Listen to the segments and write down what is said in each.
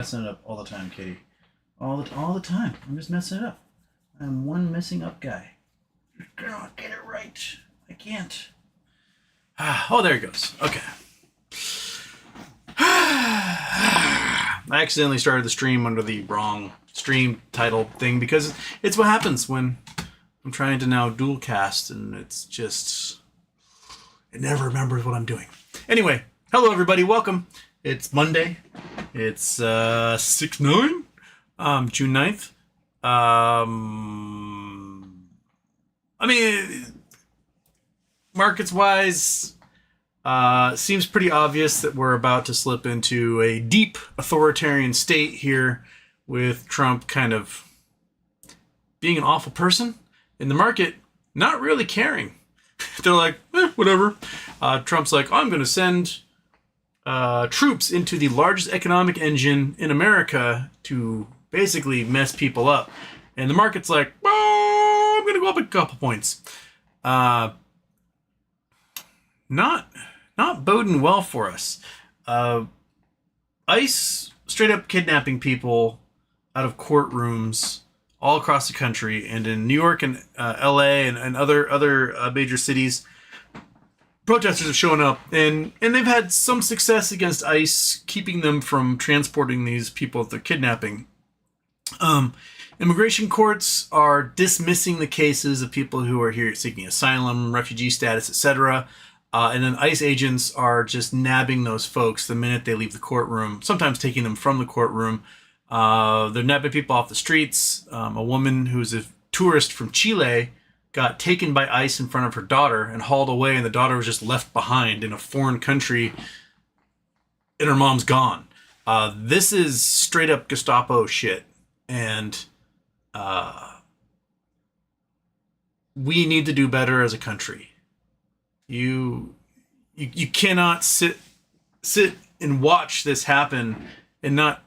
Messing it up all the time, Kitty. All the time. I'm just messing it up. I'm one messing up guy. God, get it right. I can't. Oh, there it goes. Okay. I accidentally started the stream under the wrong stream title thing because it's what happens when I'm trying to now dual cast and it's just... it never remembers what I'm doing. Anyway, hello everybody, welcome. It's Monday. It's 6/9, June 9th. I mean, markets-wise, seems pretty obvious that we're about to slip into a deep authoritarian state here with Trump kind of being an awful person and the market not really caring. They're like, whatever. Trump's like, I'm going to send troops into the largest economic engine in America to basically mess people up. And the market's like, oh, I'm going to go up a couple points. Not boding well for us. ICE straight up kidnapping people out of courtrooms all across the country, and in New York and LA and other major cities, protesters have shown up, and they've had some success against ICE, keeping them from transporting these people that they're kidnapping. Immigration courts are dismissing the cases of people who are here seeking asylum, refugee status, etc. And then ICE agents are just nabbing those folks the minute they leave the courtroom, sometimes taking them from the courtroom. They're nabbing people off the streets. A woman who's a tourist from Chile got taken by ICE in front of her daughter and hauled away, and the daughter was just left behind in a foreign country, and her mom's gone. This is straight up Gestapo shit, and we need to do better as a country. You cannot sit and watch this happen and not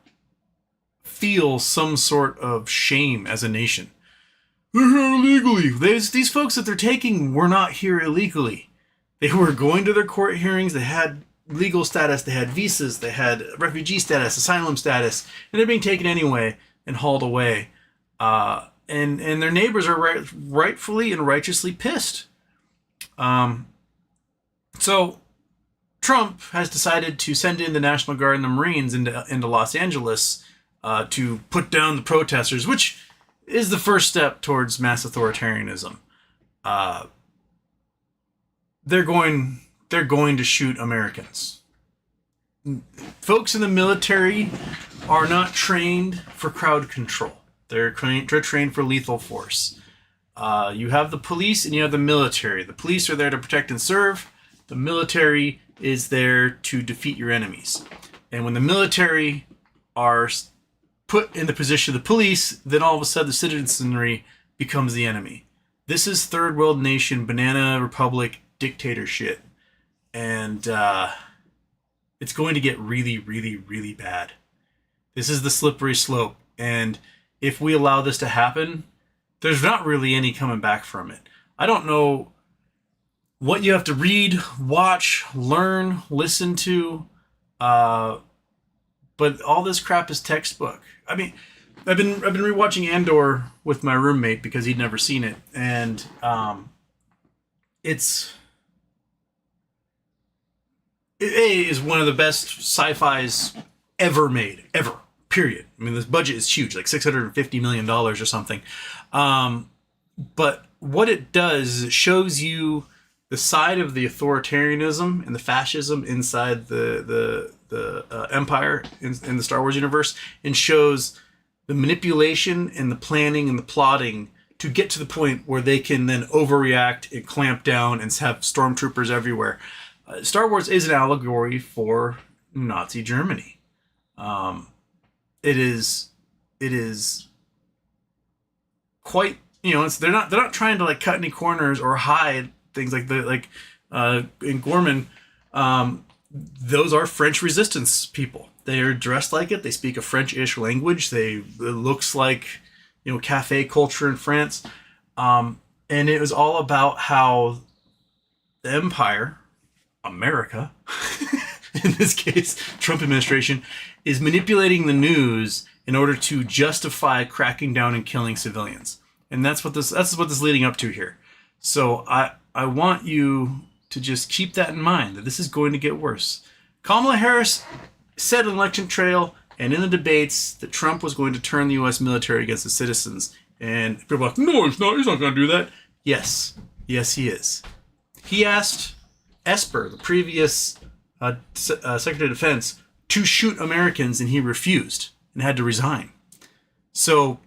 feel some sort of shame as a nation. They're here illegally. These folks that they're taking were not here illegally. They were going to their court hearings. They had legal status. They had visas. They had refugee status, asylum status, and they're being taken anyway and hauled away. And their neighbors are rightfully and righteously pissed. So Trump has decided to send in the National Guard and the Marines into Los Angeles to put down the protesters, which is the first step towards mass authoritarianism. They're going to shoot Americans. Folks in the military are not trained for crowd control. They're trained for lethal force. You have the police and you have the military. The police are there to protect and serve. The military is there to defeat your enemies. And when the military are put in the position of the police, then all of a sudden the citizenry becomes the enemy. This is third world nation, banana republic dictator shit. And it's going to get really, really, really bad. This is the slippery slope. And if we allow this to happen, there's not really any coming back from it. I don't know what you have to read, watch, learn, listen to, but all this crap is textbook. I mean, I've been rewatching Andor with my roommate because he'd never seen it, and it is one of the best sci-fis ever made, ever. Period. I mean, this budget is huge, like $650 million or something. But what it does is it shows you the side of the authoritarianism and the fascism inside the empire in the Star Wars universe, and shows the manipulation and the planning and the plotting to get to the point where they can then overreact and clamp down and have stormtroopers everywhere. Star Wars is an allegory for Nazi Germany. It is quite, they're not trying to like cut any corners or hide things in Gorman. Those are French resistance people. They are dressed like it. They speak a French-ish language. It looks like, cafe culture in France. And it was all about how the empire, America, in this case, Trump administration, is manipulating the news in order to justify cracking down and killing civilians. And that's what this is leading up to here. So I want you to just keep that in mind, that this is going to get worse. Kamala Harris said on election trail and in the debates that Trump was going to turn the U.S. military against the citizens. And people are like, no, he's not going to do that. Yes, he is. He asked Esper, the previous Secretary of Defense, to shoot Americans, and he refused and had to resign. So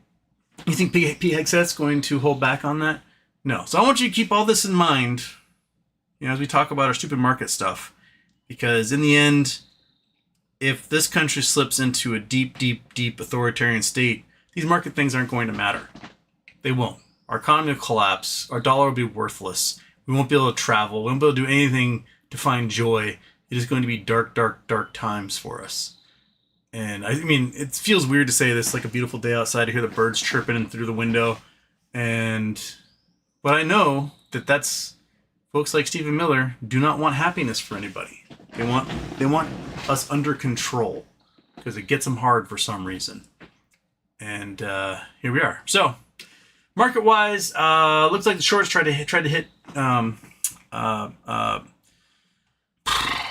you think Pete Hegseth's going to hold back on that? No. So I want you to keep all this in mind, as we talk about our stupid market stuff, because in the end, if this country slips into a deep, deep, deep authoritarian state, these market things aren't going to matter. They won't. Our economy will collapse. Our dollar will be worthless. We won't be able to travel. We won't be able to do anything to find joy. It is going to be dark, dark, dark times for us. And I mean, it feels weird to say this, like a beautiful day outside, to hear the birds chirping in through the window. But I know that that's folks like Stephen Miller do not want happiness for anybody. They want us under control because it gets them hard for some reason. And here we are. So market wise, looks like the shorts tried to hit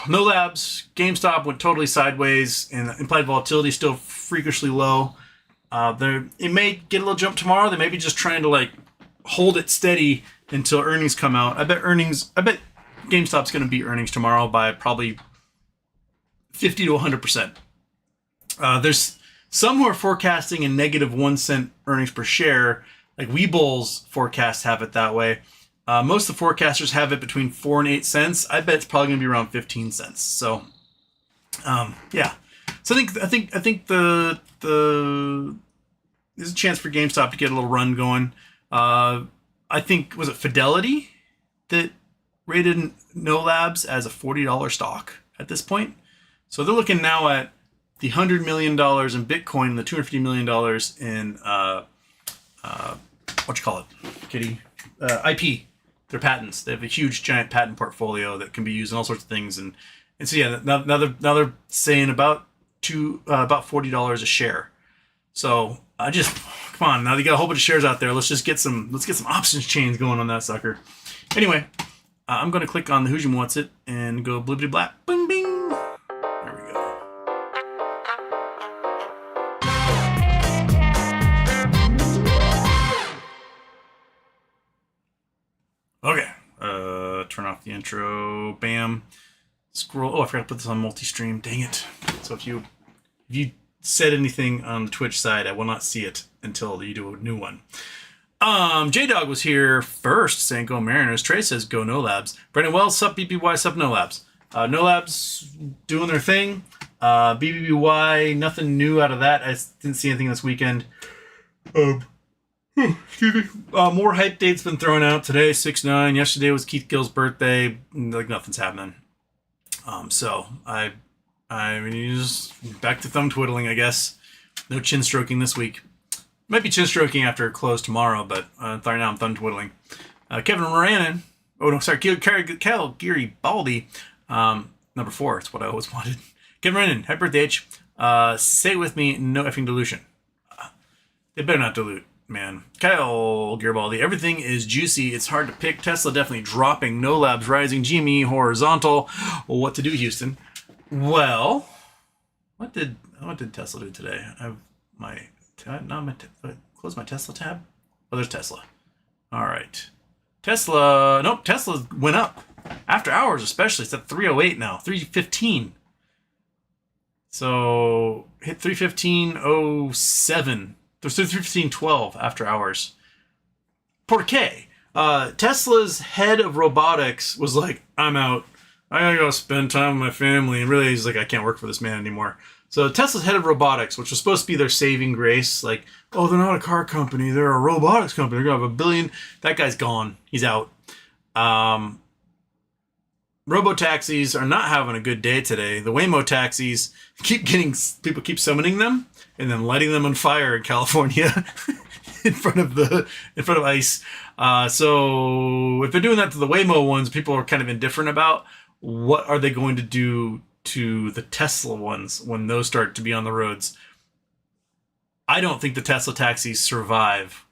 no labs. GameStop went totally sideways, and implied volatility still freakishly low. It may get a little jump tomorrow. They may be just trying to hold it steady until earnings come out. I bet GameStop's going to beat earnings tomorrow by probably 50 to 100%. There's some who are forecasting a negative 1 cent earnings per share. Like Webull's forecasts have it that way. Most of the forecasters have it between 4 and 8 cents. I bet it's probably going to be around 15 cents. So, yeah. So I think the there's a chance for GameStop to get a little run going. I think, was it Fidelity that rated No Labs as a $40 stock at this point? So they're looking now at the $100 million in Bitcoin and the $250 million in what you call it, Kitty? IP. Their patents. They have a huge, giant patent portfolio that can be used in all sorts of things, and so yeah. Now they're saying about $40 a share. So come on. Now they got a whole bunch of shares out there. Let's get some options chains going on that sucker. Anyway, I'm going to click on the Who's You Wants It and go blibbity blap, bing bing. There we go. Okay. Turn off the intro. Bam. Scroll. Oh, I forgot to put this on multi-stream. Dang it. So if you said anything on the Twitch side, I will not see it until you do a new one. J-Dog was here first saying go Mariners. Trey says go No Labs. Brendan Wells, sup BBY, sup No Labs. No Labs doing their thing. BBBY, nothing new out of that. I didn't see anything this weekend. Excuse me. More hype dates been thrown out today. 6/9. Yesterday was Keith Gill's birthday. Nothing's happening. So I mean, just back to thumb twiddling, I guess. No chin stroking this week. Might be chin stroking after close tomorrow, but right now I'm thumb twiddling. Kevin Moranin. Oh no, sorry. Cal Geary Baldy. Number 4. It's what I always wanted. Kevin Moranin. Happy birthday, H. Say it with me. No effing dilution. They better not dilute. Man, Kyle Garibaldi, everything is juicy. It's hard to pick. Tesla definitely dropping. No Labs rising. GME horizontal. Well, what to do, Houston? Well, what did Tesla do today? I have my close my Tesla tab. Oh, there's Tesla. All right, Tesla. Nope, Tesla went up after hours, especially. It's at 308 now. 315. So hit 315.07. There's 315.12 after hours. Porque Tesla's head of robotics was like, I'm out. I gotta go spend time with my family. And really, he's like, I can't work for this man anymore. So Tesla's head of robotics, which was supposed to be their saving grace, like, oh, they're not a car company. They're a robotics company. They're going to have $1 billion. That guy's gone. He's out. Robotaxis are not having a good day today. The Waymo taxis people keep summoning them and then lighting them on fire in California in front of ICE. So if they're doing that to the Waymo ones, people are kind of indifferent about what are they going to do to the Tesla ones when those start to be on the roads. I don't think the Tesla taxis survive.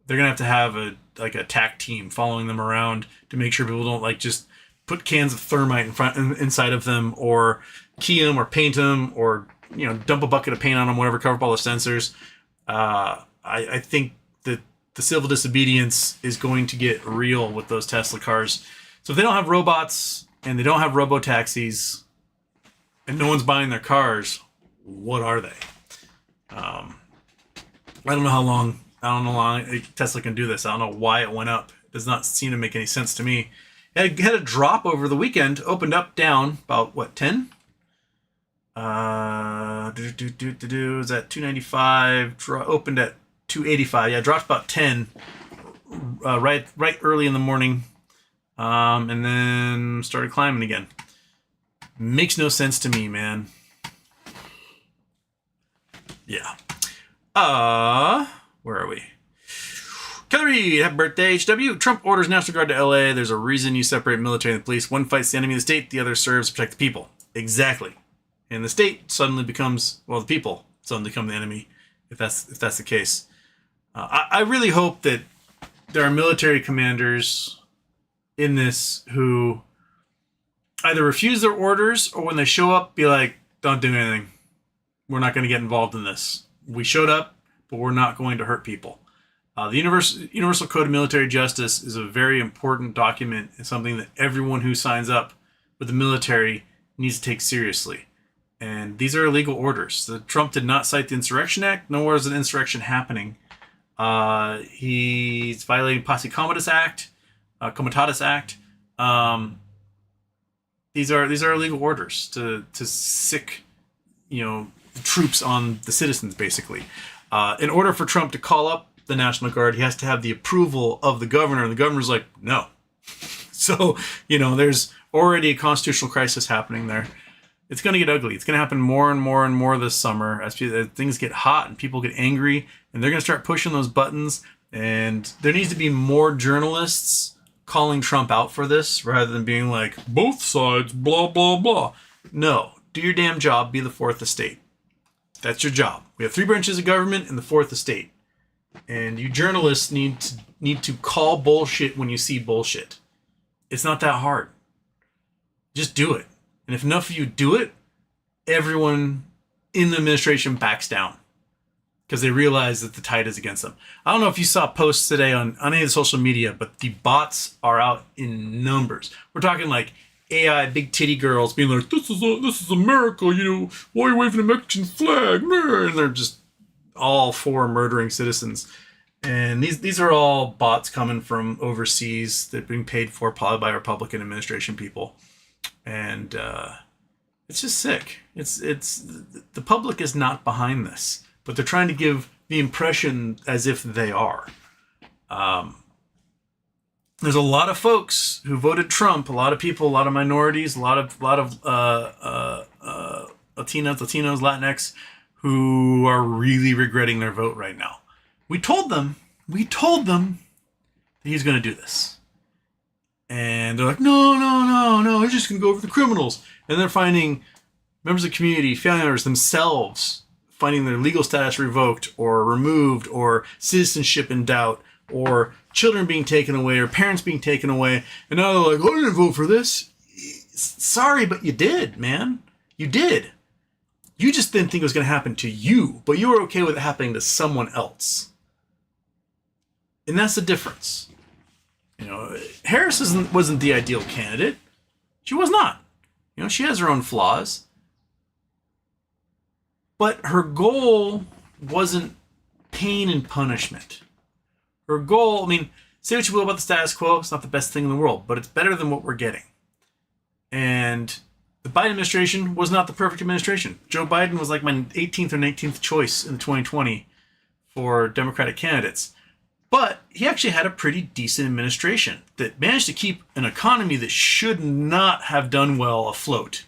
They're going to have a TAC team following them around to make sure people don't just put cans of thermite inside of them, or key them, or paint them, or dump a bucket of paint on them, whatever, cover up all the sensors. I think that the civil disobedience is going to get real with those Tesla cars. So if they don't have robots and they don't have robo-taxis and no one's buying their cars, what are they? I don't know how long Tesla can do this. I don't know why it went up. It does not seem to make any sense to me. It had a drop over the weekend, opened up down about, 10? Is that 295? Opened at 285. Yeah, dropped about 10 right early in the morning, and then started climbing again. Makes no sense to me, man. Yeah. Where are we? Kelly Reed, happy birthday, HW. Trump orders National Guard to LA. There's a reason you separate military and the police. One fights the enemy of the state, the other serves to protect the people. Exactly. And the state suddenly becomes, the people suddenly become the enemy, if that's the case. I really hope that there are military commanders in this who either refuse their orders, or when they show up, be like, don't do anything. We're not going to get involved in this. We showed up, but we're not going to hurt people. The Universal Code of Military Justice is a very important document and something that everyone who signs up with the military needs to take seriously. And these are illegal orders. Trump did not cite the Insurrection Act, nor was an insurrection happening. He's violating Posse Comitatus Act. These are illegal orders to sick, troops on the citizens, basically. In order for Trump to call up the National Guard, he has to have the approval of the governor, and the governor's like, no. So, there's already a constitutional crisis happening there. It's going to get ugly. It's going to happen more and more and more this summer as things get hot and people get angry, and they're going to start pushing those buttons. And there needs to be more journalists calling Trump out for this rather than being like, both sides, blah, blah, blah. No, do your damn job. Be the fourth estate. That's your job. We have 3 branches of government and the fourth estate. And you journalists need to call bullshit when you see bullshit. It's not that hard. Just do it. And if enough of you do it, everyone in the administration backs down because they realize that the tide is against them. I don't know if you saw posts today on any of the social media, but the bots are out in numbers. We're talking like AI big titty girls being like, this is America, why are you waving a Mexican flag? And they're just all for murdering citizens. And these are all bots coming from overseas that are being paid for probably by Republican administration people. And it's just sick. It's the public is not behind this, but they're trying to give the impression as if they are. There's a lot of folks who voted Trump, a lot of people, a lot of minorities, a lot of Latinos, Latinx, who are really regretting their vote right now. We told them that he's going to do this. And they're like, no, he's just going to go over the criminals. And they're finding members of the community, family members themselves, finding their legal status revoked or removed, or citizenship in doubt, or children being taken away, or parents being taken away. And now they're like, I didn't vote for this. Sorry, but you did, man. You did. You just didn't think it was going to happen to you, but you were okay with it happening to someone else. And that's the difference. Harris wasn't the ideal candidate. She was not. She has her own flaws. But her goal wasn't pain and punishment. Her goal, say what you will about the status quo, it's not the best thing in the world, but it's better than what we're getting. And the Biden administration was not the perfect administration. Joe Biden was like my 18th or 19th choice in 2020 for Democratic candidates. But he actually had a pretty decent administration that managed to keep an economy that should not have done well afloat.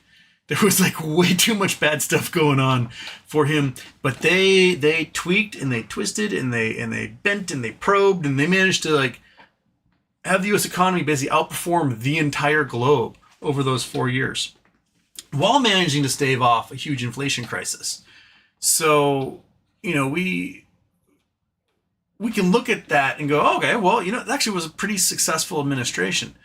There was way too much bad stuff going on for him, but they tweaked and they twisted and they bent and they probed, and they managed to have the U.S. economy basically outperform the entire globe over those 4 years. while managing to stave off a huge inflation crisis. So, we can look at that and go, okay, well, it actually was a pretty successful administration.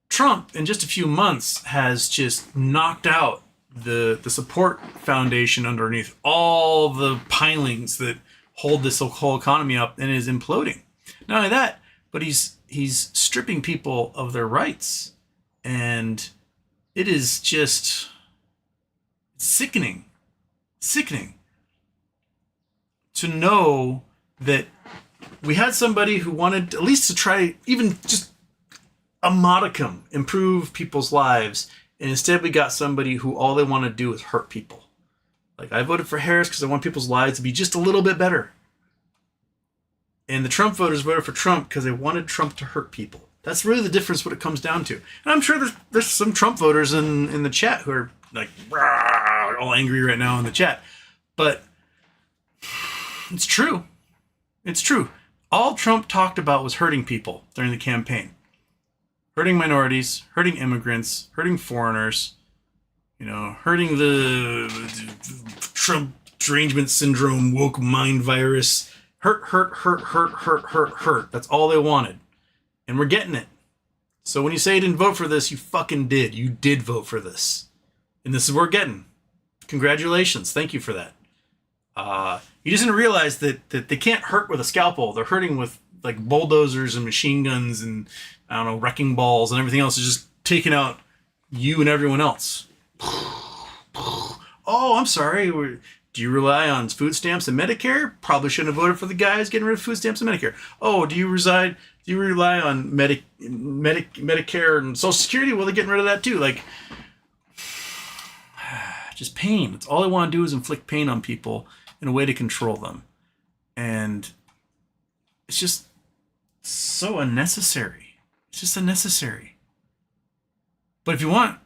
Trump, in just a few months, has just knocked out the support foundation underneath all the pilings that hold this whole economy up and is imploding. Not only that, but he's stripping people of their rights. And it is just sickening to know that we had somebody who wanted at least to try even just a modicum improve people's lives, and instead we got somebody who all they want to do is hurt people. Like, I voted for Harris because I want people's lives to be just a little bit better. And the Trump voters voted for Trump because they wanted Trump to hurt people. That's really the difference, what it comes down to. And I'm sure there's some Trump voters in the chat who are like all angry right now in the chat. But it's true. It's true. All Trump talked about was hurting people during the campaign. Hurting minorities, hurting immigrants, hurting foreigners, hurting the Trump derangement syndrome, woke mind virus. Hurt. That's all they wanted. And we're getting it. So when you say you didn't vote for this, you fucking did. You did vote for this. And this is what we're getting. Congratulations. Thank you for that. You just didn't realize that they can't hurt with a scalpel. They're hurting with like bulldozers and machine guns and, I don't know, wrecking balls and everything else is just taking out you and everyone else. Oh, I'm sorry. Do you rely on food stamps and Medicare? Probably shouldn't have voted for the guys getting rid of food stamps and Medicare. Oh, do you rely on Medicare and Social Security? Well, they're getting rid of that too. Like, just pain. That's all they want to do is inflict pain on people in a way to control them. And it's just so unnecessary. It's just unnecessary. But if you want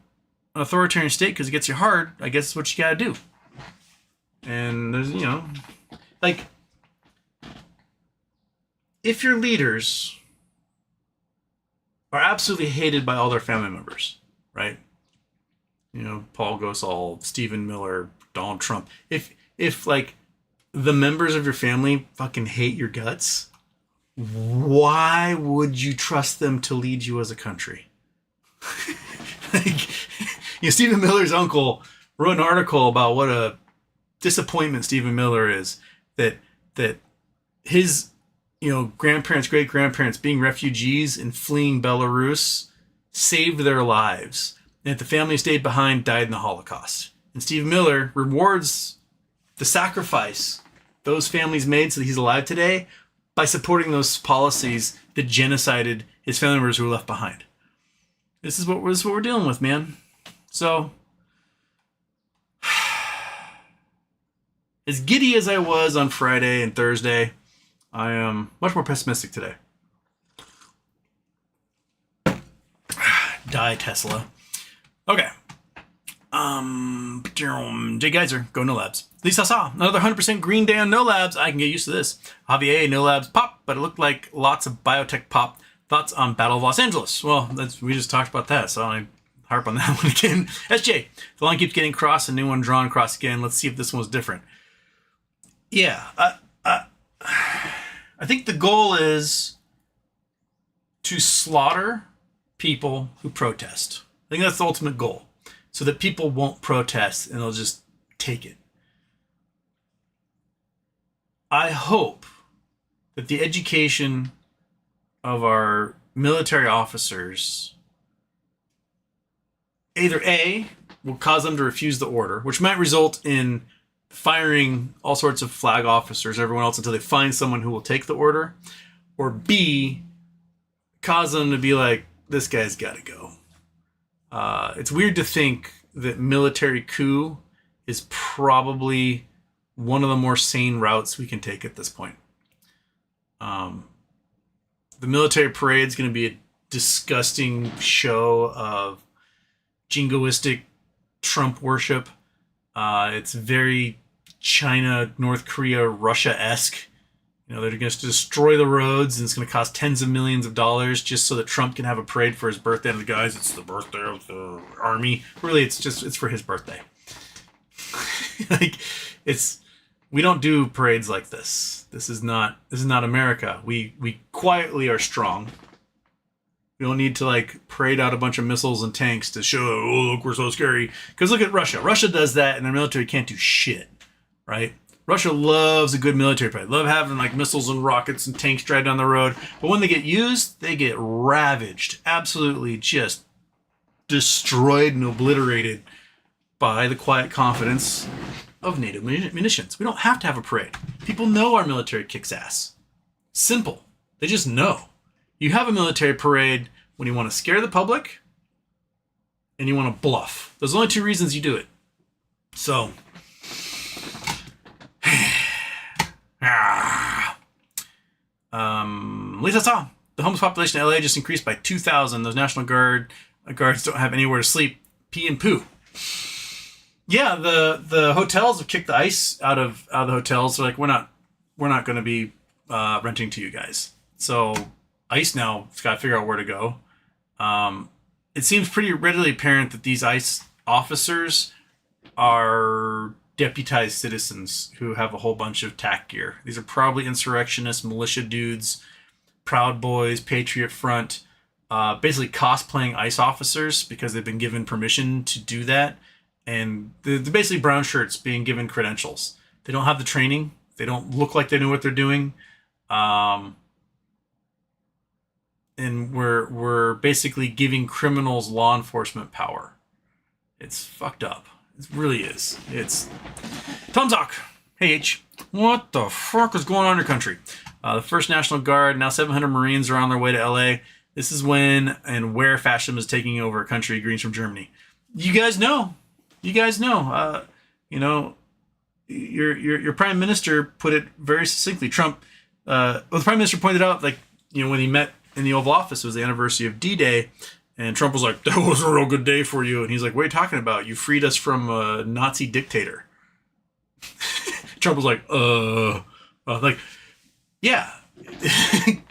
an authoritarian state because it gets you hard, I guess it's what you got to do. And there's, like, if your leaders are absolutely hated by all their family members, right? Paul Gosal, Stephen Miller, Donald Trump. If like the members of your family fucking hate your guts, why would you trust them to lead you as a country? Like, Stephen Miller's uncle wrote an article about what a disappointment Stephen Miller is, that his grandparents, great grandparents being refugees and fleeing Belarus saved their lives, and if the family stayed behind, died in the Holocaust. And Stephen Miller rewards the sacrifice those families made so that he's alive today by supporting those policies that genocided his family members who were left behind. This is what we're dealing with, man. So, as giddy as I was on Friday and Thursday, I am much more pessimistic today. Die, Tesla. Okay. Jay Geyser, go No Labs. Lisa saw another 100% green day on No Labs. I can get used to this. Javier, No Labs pop, but it looked like lots of biotech pop. Thoughts on Battle of Los Angeles? Well, we just talked about that, so I harp on that one again. SJ, the line keeps getting crossed, a new one drawn across again. Let's see if this one's different. Yeah, I think the goal is to slaughter people who protest. I think that's the ultimate goal, so that people won't protest and they'll just take it. I hope that the education of our military officers either A, will cause them to refuse the order, which might result in firing all sorts of flag officers, everyone else, until they find someone who will take the order, or B, cause them to be like, this guy's got to go. It's weird to think that military coup is probably one of the more sane routes we can take at this point. The military parade is going to be a disgusting show of jingoistic Trump worship. It's very China, North Korea, Russia-esque. They're going to destroy the roads, and it's going to cost tens of millions of dollars just so that Trump can have a parade for his birthday. And the guys, it's the birthday of the army. Really, it's for his birthday. We don't do parades like this. This is not America. We quietly are strong. We don't need to parade out a bunch of missiles and tanks to show, oh, look, we're so scary. Because look at Russia. Russia does that, and their military can't do shit, right? Russia loves a good military parade. Love having missiles and rockets and tanks drive down the road. But when they get used, they get ravaged. Absolutely just destroyed and obliterated by the quiet confidence of NATO munitions. We don't have to have a parade. People know our military kicks ass. Simple. They just know. You have a military parade when you want to scare the public and you want to bluff. Those are the only two reasons you do it. So, Lisa saw the homeless population in LA just increased by 2,000. Those National Guards don't have anywhere to sleep. Pee and poo. Yeah, the hotels have kicked the ice out of the hotels. They're like, we're not going to be renting to you guys. So ICE now has got to figure out where to go. It seems pretty readily apparent that these ICE officers are deputized citizens who have a whole bunch of tack gear. These are probably insurrectionists, militia dudes, Proud Boys, Patriot Front, basically cosplaying ICE officers because they've been given permission to do that. And they're basically brown shirts being given credentials. They don't have the training. They don't look like they know what they're doing. And we're basically giving criminals law enforcement power. It's fucked up. It really is. It's Tom Zock. Hey H, what the fuck is going on in your country? The First National Guard, now 700 Marines are on their way to LA. This is when and where fascism is taking over a country. Greens from Germany. You guys know. Your prime minister put it very succinctly. Trump, the prime minister pointed out, when he met in the Oval Office, it was the anniversary of D-Day, and Trump was like, that was a real good day for you. And he's like, what are you talking about? You freed us from a Nazi dictator. Trump was like, yeah,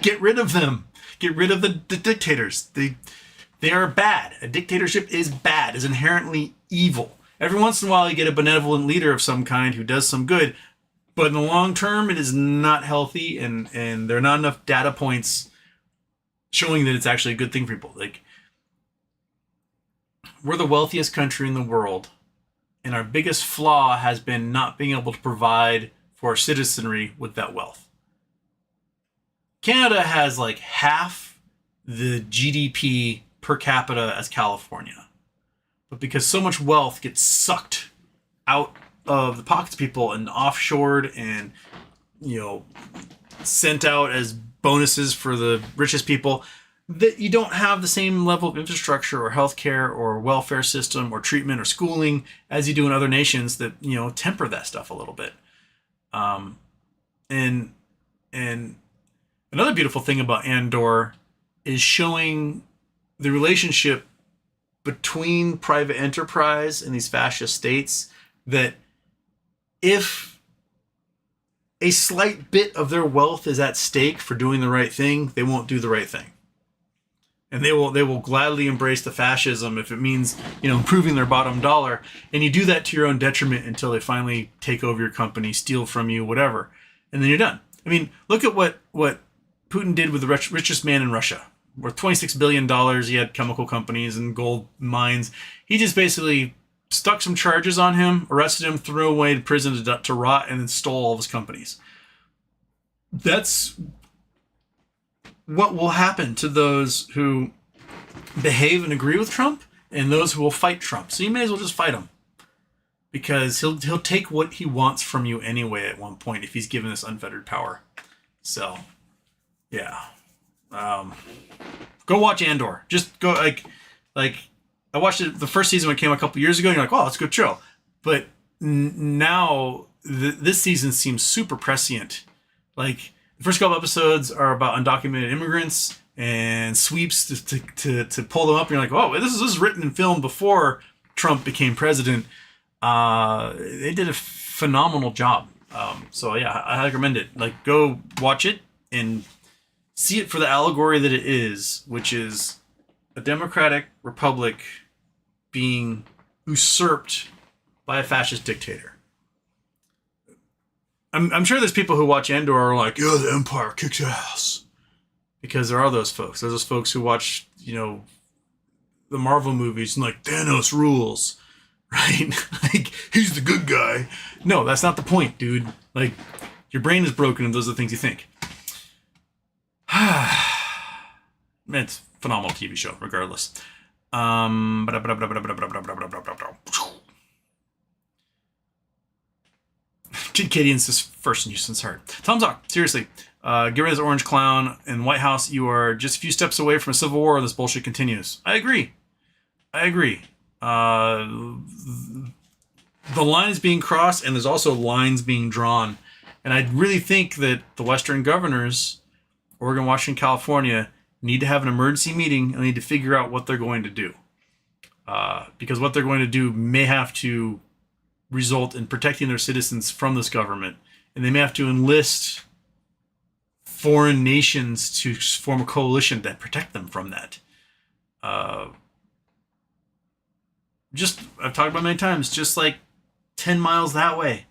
get rid of them. Get rid of the dictators. They are bad. A dictatorship is bad, is inherently evil. Every once in a while, you get a benevolent leader of some kind who does some good, but in the long term, it is not healthy, and there are not enough data points showing that it's actually a good thing for people. We're the wealthiest country in the world, and our biggest flaw has been not being able to provide for our citizenry with that wealth. Canada has half the GDP per capita as California. But because so much wealth gets sucked out of the pockets of people and offshored and, sent out as bonuses for the richest people, that you don't have the same level of infrastructure or healthcare or welfare system or treatment or schooling as you do in other nations that, temper that stuff a little bit. And another beautiful thing about Andor is showing the relationship between private enterprise and these fascist states, that if a slight bit of their wealth is at stake for doing the right thing, they won't do the right thing. And they will gladly embrace the fascism if it means, improving their bottom dollar. And you do that to your own detriment until they finally take over your company, steal from you, whatever. And then you're done. I mean, look at what Putin did with the richest man in Russia. Worth $26 billion. He had chemical companies and gold mines. He just basically stuck some charges on him, arrested him, threw him away to prison to rot, and then stole all of his companies. That's what will happen to those who behave and agree with Trump and those who will fight Trump. So you may as well just fight him, because he'll take what he wants from you anyway at one point if he's given this unfettered power. So, yeah. Go watch Andor. Just go I watched it the first season when it came a couple years ago, and you're like, oh, it's a good show. But now this season seems super prescient. The first couple episodes are about undocumented immigrants and sweeps to pull them up. And you're like, oh, this is written and filmed before Trump became president. They did a phenomenal job. So yeah, I highly recommend it. Like, go watch it and see it for the allegory that it is, which is a democratic republic being usurped by a fascist dictator. I'm sure there's people who watch Andor are like, yeah, the Empire kicks ass. Because there are those folks. There's those folks who watch, the Marvel movies and like, Thanos rules. Right? Like, he's the good guy. No, that's not the point, dude. Like, your brain is broken and those are the things you think. It's a phenomenal TV show, regardless. Kid Cadian's his first nuisance heart. Tom Zock, seriously. Get rid of this orange clown in White House. You are just a few steps away from a civil war and this bullshit continues. I agree. The line is being crossed and there's also lines being drawn. And I really think that the Western governors, Oregon, Washington, California, need to have an emergency meeting and need to figure out what they're going to do. Because what they're going to do may have to result in protecting their citizens from this government. And they may have to enlist foreign nations to form a coalition that protect them from that. I've talked about many times, just like 10 miles that way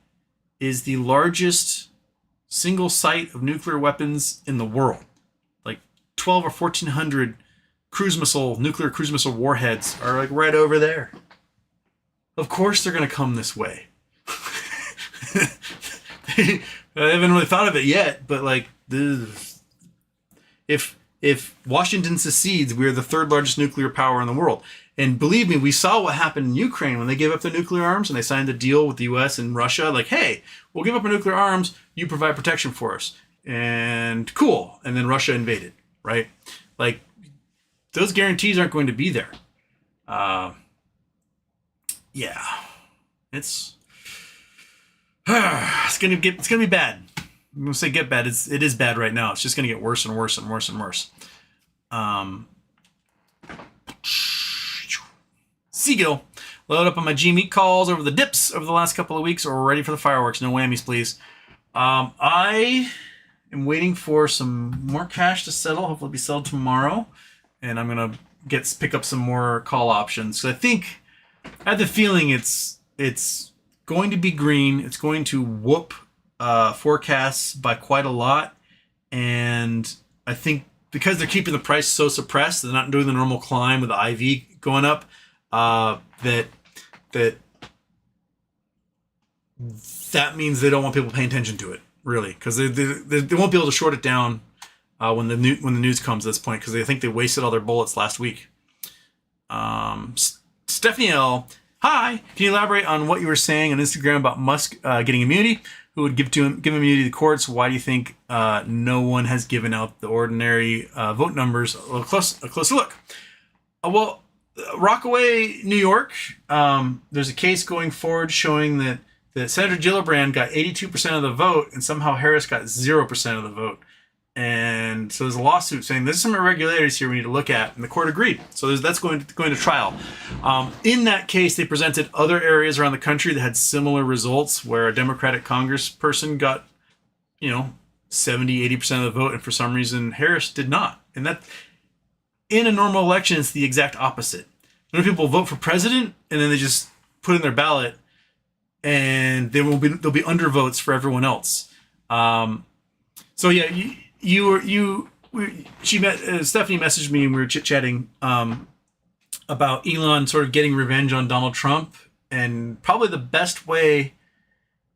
is the largest single site of nuclear weapons in the world. Like 12 or 1,400 nuclear cruise missile warheads are like right over there. Of course they're going to come this way. I haven't really thought of it yet, but like, if Washington secedes, we're the third largest nuclear power in the world. And believe me, we saw what happened in Ukraine when they gave up their nuclear arms and they signed a deal with the US and Russia. Like, hey, we'll give up our nuclear arms. You provide protection for us. And cool. And then Russia invaded, right? Like, those guarantees aren't going to be there. Yeah. It's gonna be bad. I'm gonna say get bad. It is bad right now. It's just gonna get worse and worse and worse and worse. Seagill, load up on my G-Meat calls over the dips over the last couple of weeks, or we're ready for the fireworks. No whammies, please. I am waiting for some more cash to settle. Hopefully it'll be settled tomorrow. And I'm going to pick up some more call options. So I have the feeling it's going to be green. It's going to whoop forecasts by quite a lot. And I think because they're keeping the price so suppressed, they're not doing the normal climb with the IV going up, that means they don't want people paying attention to it, really, because they won't be able to short it down when the news comes at this point, because they think they wasted all their bullets last week. Stephanie L. Hi, can you elaborate on what you were saying on Instagram about Musk getting immunity? Who would give immunity to the courts? Why do you think no one has given out the ordinary vote numbers? A closer look. Well, Rockaway, New York, there's a case going forward showing that Senator Gillibrand got 82% of the vote and somehow Harris got 0% of the vote. And so there's a lawsuit saying there's some irregularities here we need to look at, and the court agreed. So that's going to trial. In that case, they presented other areas around the country that had similar results, where a Democratic congressperson got, 70, 80% of the vote, and for some reason Harris did not. And that, in a normal election, it's the exact opposite. When people vote for president and then they just put in their ballot, and there'll be undervotes for everyone else. So yeah, Stephanie messaged me and we were chit-chatting about Elon sort of getting revenge on Donald Trump, and probably the best way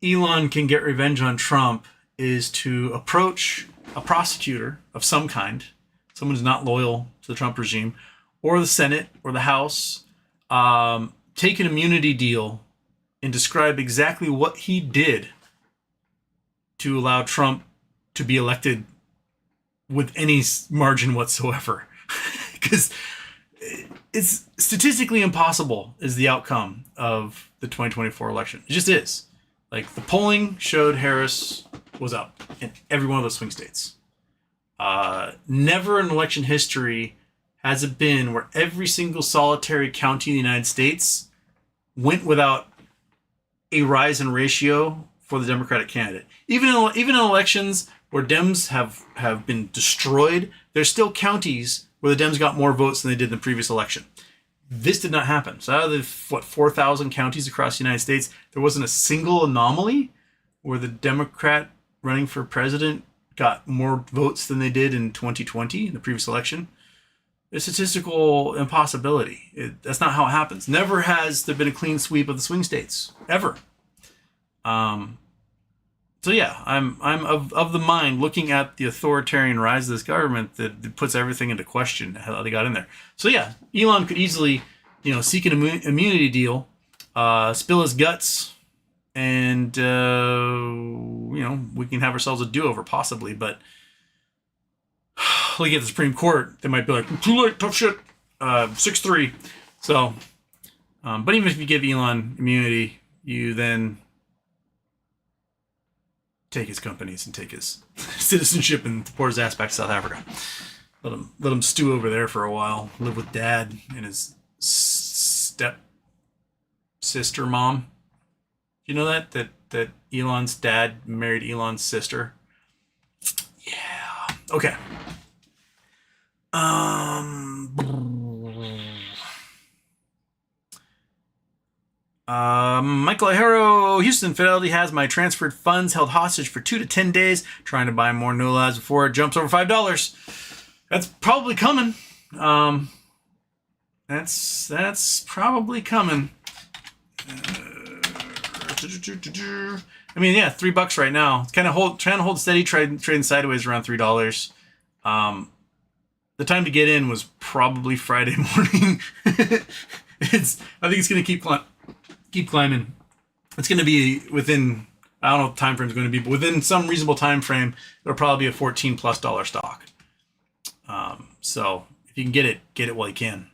Elon can get revenge on Trump is to approach a prosecutor of some kind, someone who's not loyal to the Trump regime, or the Senate or the House, take an immunity deal and describe exactly what he did to allow Trump to be elected with any margin whatsoever. Because it's statistically impossible is the outcome of the 2024 election. It just is. Like, the polling showed Harris was up in every one of those swing states. Never in election history has it been where every single solitary county in the United States went without a rise in ratio for the Democratic candidate. Even in elections where Dems have been destroyed, there's still counties where the Dems got more votes than they did in the previous election. This did not happen. So out of the 4,000 counties across the United States, there wasn't a single anomaly where the Democrat running for president got more votes than they did in 2020 in the previous election. A statistical impossibility. That's not how it happens. Never has there been a clean sweep of the swing states ever. So yeah, I'm of the mind, looking at the authoritarian rise of this government, that puts everything into question how they got in there. So yeah, Elon could easily, seek an immunity deal, spill his guts, and we can have ourselves a do-over possibly. But looking at the Supreme Court, they might be like, too late, tough shit, 6-3. So, but even if you give Elon immunity, you then take his companies and take his citizenship and deport his ass back to South Africa. Let him stew over there for a while. Live with dad and his step sister mom. You know that Elon's dad married Elon's sister? Yeah. Okay. Michael Ahero, Houston, Fidelity has my transferred funds held hostage for 2 to 10 days, trying to buy more no labs before it jumps over $5. That's probably coming. That's probably coming. I mean, yeah, $3 right now. It's kind of trying to hold steady, trading sideways around $3. The time to get in was probably Friday morning. I think it's going to keep climbing. It's going to be within, I don't know what the time frame is going to be, but within some reasonable time frame, it'll probably be a $14+ stock. So if you can get it while you can.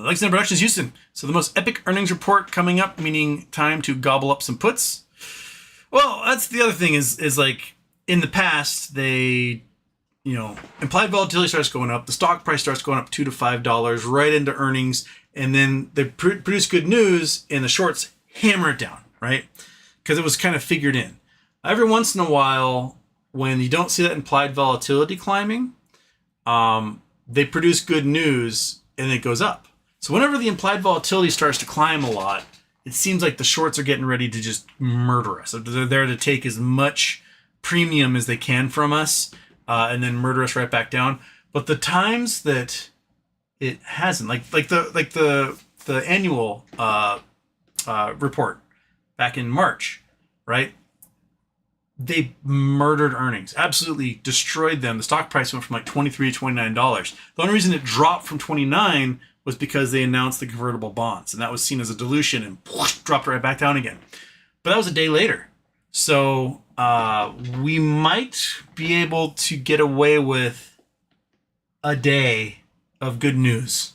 Lexington Productions, Houston. So the most epic earnings report coming up, meaning time to gobble up some puts. Well, that's the other thing is like in the past, they, implied volatility starts going up. The stock price starts going up $2 to $5 right into earnings. And then they produce good news and the shorts hammer it down, right? Because it was kind of figured in. Every once in a while, when you don't see that implied volatility climbing, they produce good news and it goes up. So whenever the implied volatility starts to climb a lot, it seems like the shorts are getting ready to just murder us. So they're there to take as much premium as they can from us and then murder us right back down. But the times that it hasn't, like the annual report back in March, right? They murdered earnings, absolutely destroyed them. The stock price went from like $23 to $29. The only reason it dropped from 29 was because they announced the convertible bonds, and that was seen as a dilution and dropped right back down again. But that was a day later. So we might be able to get away with a day of good news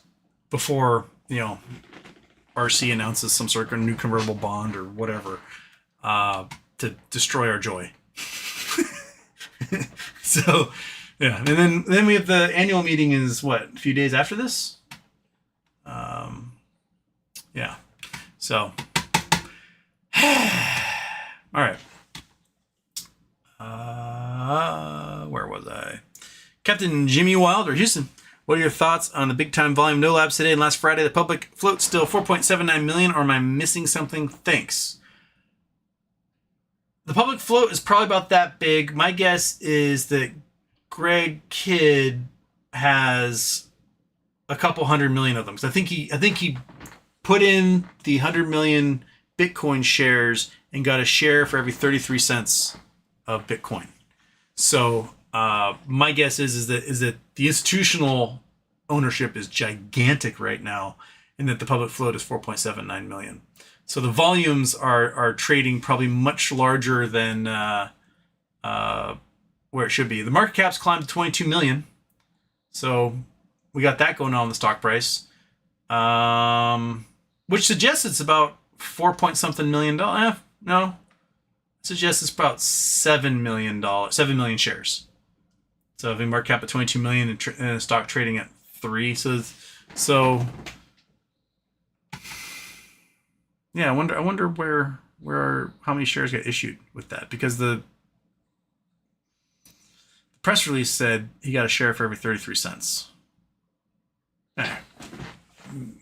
before, RC announces some sort of new convertible bond or whatever to destroy our joy. So, yeah. And then we have the annual meeting is what, a few days after this? Yeah. So, all right. Where was I? Captain Jimmy Wilder, Houston. What are your thoughts on the big time volume no labs today and last Friday? The public float still 4.79 million, or am I missing something? Thanks. The public float is probably about that big. My guess is that Greg Kidd has a couple 100 million of them. So I think he put in the 100 million Bitcoin shares and got a share for every 33 cents of Bitcoin. So my guess is that the institutional ownership is gigantic right now, and that the public float is 4.79 million. So the volumes are trading probably much larger than where it should be. The market cap's climbed to 22 million. So we got that going on in the stock price, which suggests it's about 4-point-something million dollars. No, it suggests it's about $7 million, 7 million shares. So the market cap at 22 million and a stock trading at 3. So Yeah, I wonder where how many shares got issued with that, because the press release said he got a share for every 33 cents.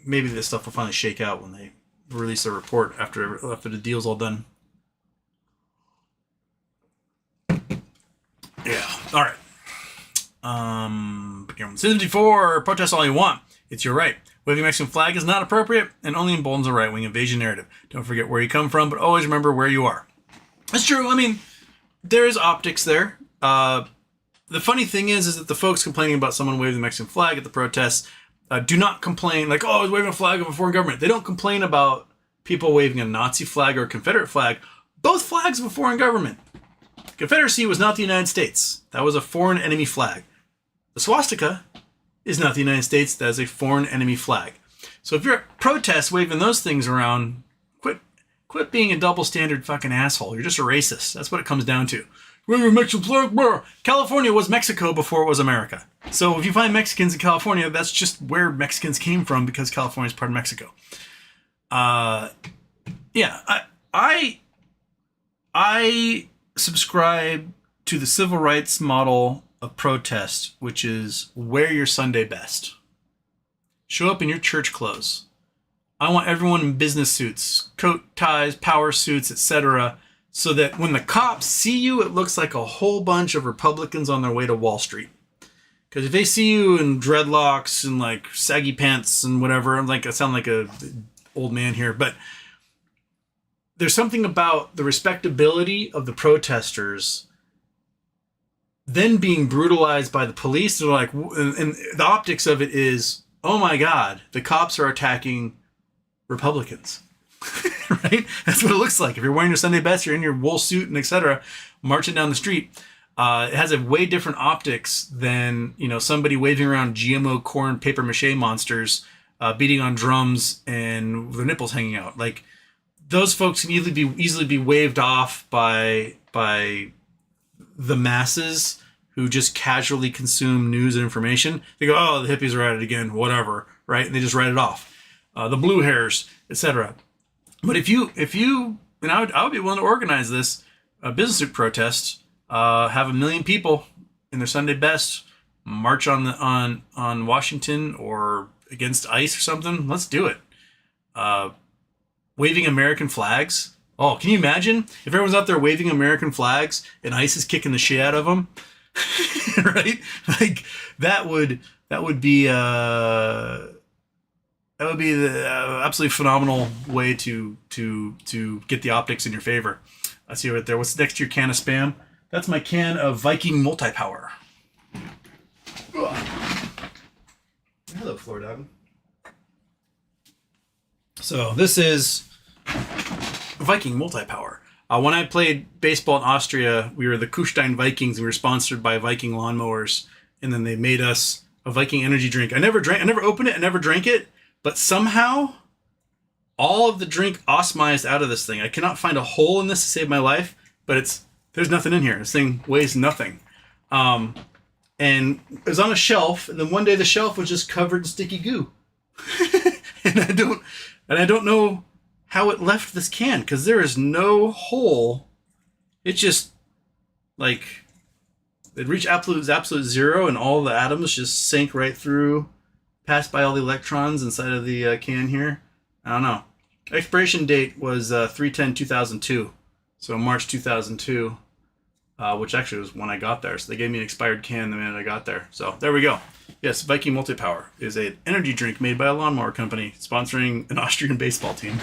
Maybe this stuff will finally shake out when they release a report after the deal's all done. Yeah. All right. 74, protest all you want. It's your right. Waving Mexican flag is not appropriate and only emboldens a right-wing invasion narrative. Don't forget where you come from, but always remember where you are. That's true. I mean, there is optics there. The funny thing is that the folks complaining about someone waving the Mexican flag at the protests do not complain like, oh, I was waving a flag of a foreign government. They don't complain about people waving a Nazi flag or a Confederate flag. Both flags of a foreign government. Confederacy was not the United States. That was a foreign enemy flag. The swastika is not the United States. That is a foreign enemy flag. So if you're at protests waving those things around, quit being a double standard fucking asshole. You're just a racist. That's what it comes down to. Waving a Mexican flag, bro. California was Mexico before it was America. So if you find Mexicans in California, that's just where Mexicans came from, because California is part of Mexico. Yeah, I subscribe to the civil rights model of protest, which is wear your Sunday best. Show up in your church clothes. I want everyone in business suits, coat, ties, power suits, etc., so that when the cops see you, it looks like a whole bunch of Republicans on their way to Wall Street. Because if they see you in dreadlocks and like saggy pants and whatever, I'm like, I sound like a old man here, but there's something about the respectability of the protesters then being brutalized by the police. They're like, and the optics of it is, oh my God, the cops are attacking Republicans. Right? That's what it looks like. If you're wearing your Sunday best, you're in your wool suit and etc., marching down the street. It has a way different optics than, somebody waving around GMO corn paper mache monsters, beating on drums and their nipples hanging out. Like, those folks can easily be waved off by the masses who just casually consume news and information. They go, oh, the hippies are at it again, whatever, right? And they just write it off. The blue hairs, etc. But if you, and I would be willing to organize this business suit protest, have 1 million people in their Sunday best march on Washington or against ICE or something. Let's do it. Waving American flags. Oh, can you imagine if everyone's out there waving American flags and ICE is kicking the shit out of them? Right? Like that would be the absolutely phenomenal way to get the optics in your favor. I see right there. What's next to your can of Spam? That's my can of Viking multi-power. Hello, Florida. So this is Viking multi-power. When I played baseball in Austria, we were the Kufstein Vikings, and we were sponsored by Viking lawnmowers. And then they made us a Viking energy drink. I never opened it, I never drank it, but somehow all of the drink osmized out of this thing. I cannot find a hole in this to save my life, but there's nothing in here. This thing weighs nothing. And it was on a shelf, and then one day the shelf was just covered in sticky goo. and I don't know how it left this can, because there is no hole. It just, like, it reached absolute zero, and all the atoms just sank right through, passed by all the electrons inside of the can here. I don't know. Expiration date was 3/10/2002, so March 2002, which actually was when I got there. So they gave me an expired can the minute I got there. So there we go. Yes, Viking Multipower is an energy drink made by a lawnmower company sponsoring an Austrian baseball team.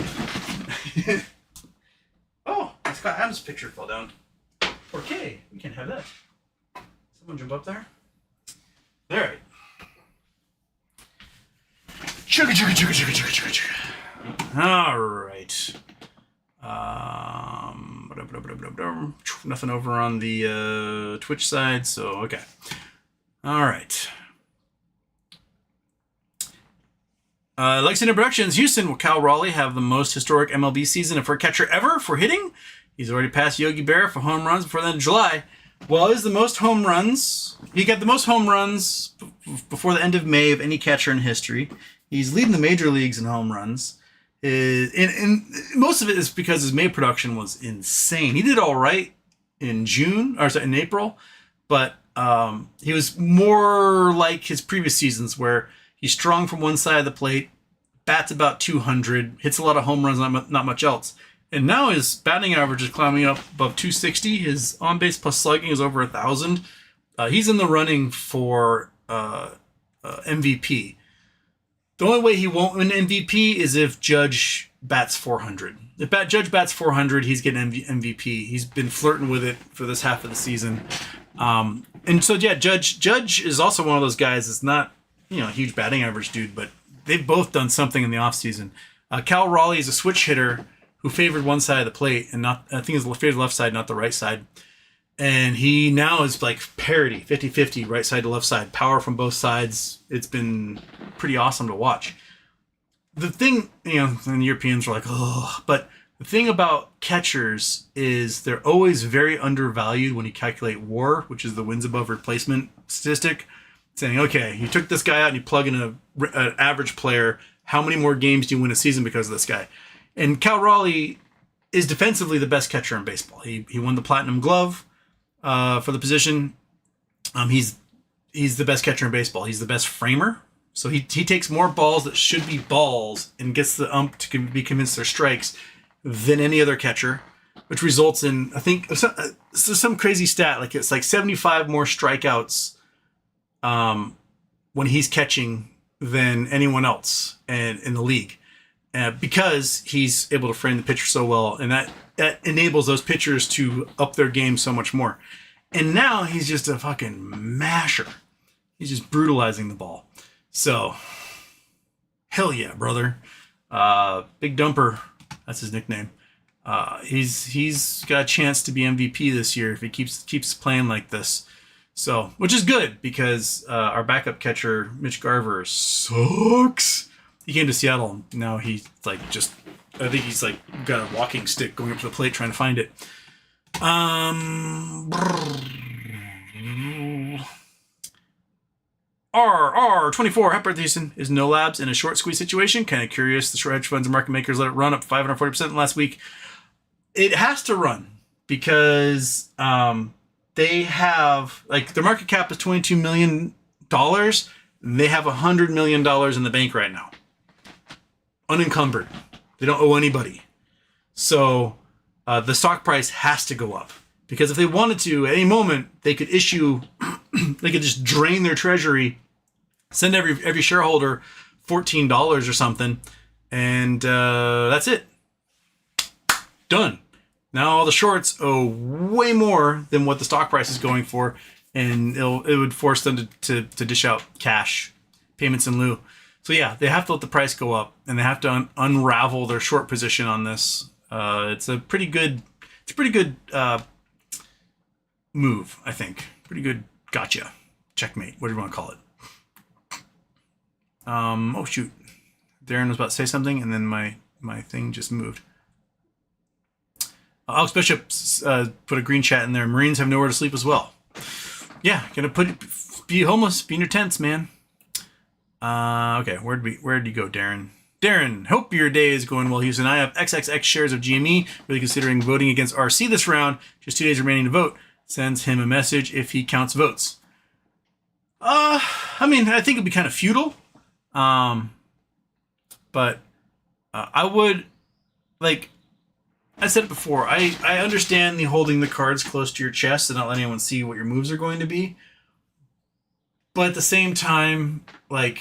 Oh, Scott Adams' picture fell down. Okay, we can't have that. Someone jump up there. All right. Chugga, chugga, chugga, chugga, chugga, chugga, chugga. All right. Nothing over on the Twitch side, so okay. All right. Lexington Productions, Houston. Will Cal Raleigh have the most historic MLB season for a catcher ever for hitting? He's already passed Yogi Berra for home runs before the end of July. Well, is the most home runs. He got the most home runs before the end of May of any catcher in history. He's leading the major leagues in home runs. and most of it is because his May production was insane. He did all right in in April, but he was more like his previous seasons where he's strong from one side of the plate, bats about 200, hits a lot of home runs, not much else. And now his batting average is climbing up above 260. His on-base plus slugging is over 1,000. He's in the running for MVP. The only way he won't win MVP is if Judge bats 400. If Judge bats 400, he's getting MVP. He's been flirting with it for this half of the season. And so, yeah, Judge is also one of those guys that's not, a huge batting average dude, but they've both done something in the offseason. Cal Raleigh is a switch hitter who favored one side of the plate, and I think is favored the left side, not the right side. And he now is like parity, 50-50, right side to left side, power from both sides. It's been pretty awesome to watch. The thing, and the Europeans are like, oh, but the thing about catchers is they're always very undervalued when you calculate WAR, which is the wins above replacement statistic, saying, okay, you took this guy out and you plug in an average player. How many more games do you win a season because of this guy? And Cal Raleigh is defensively the best catcher in baseball. He won the Platinum Glove for the position. He's the best catcher in baseball. He's the best framer. So he takes more balls that should be balls and gets the ump to be convinced they're strikes than any other catcher, which results in, I think, some crazy stat. Like it's like 75 more strikeouts when he's catching than anyone else in the league. Because he's able to frame the pitcher so well, and that enables those pitchers to up their game so much more. And now he's just a fucking masher. He's just brutalizing the ball. So, hell yeah, brother. Big Dumper, that's his nickname. He's got a chance to be MVP this year if he keeps playing like this. So, which is good because our backup catcher Mitch Garver sucks. He came to Seattle. Now he's like I think he's like got a walking stick going up to the plate trying to find it. R24, happy birthday, Houston. Is no labs in a short squeeze situation? Kind of curious. The short hedge funds and market makers let it run up 540% in the last week. It has to run because they have, like, their market cap is $22 million. And they have $100 million in the bank right now. Unencumbered. They don't owe anybody. So the stock price has to go up. Because if they wanted to, at any moment, they could issue, they could just drain their treasury, send every shareholder $14 or something, and that's it. Done. Now all the shorts owe way more than what the stock price is going for, and it would force them to dish out cash, payments in lieu. So yeah, they have to let the price go up, and they have to unravel their short position on this. It's a pretty good move, I think. Pretty good gotcha. Checkmate. What do you want to call it? Oh shoot. Darren was about to say something, and then my thing just moved. Alex Bishop put a green chat in there. Marines have nowhere to sleep as well. Yeah, be homeless, be in your tents, man. Okay, where'd you go, Darren? Darren, hope your day is going well, Houston. I have XXX shares of GME. Really considering voting against RC this round. Just 2 days remaining to vote. Sends him a message if he counts votes. I mean, I think it'd be kind of futile. But I would, like I said it before, I understand the holding the cards close to your chest and not letting anyone see what your moves are going to be. But at the same time, like,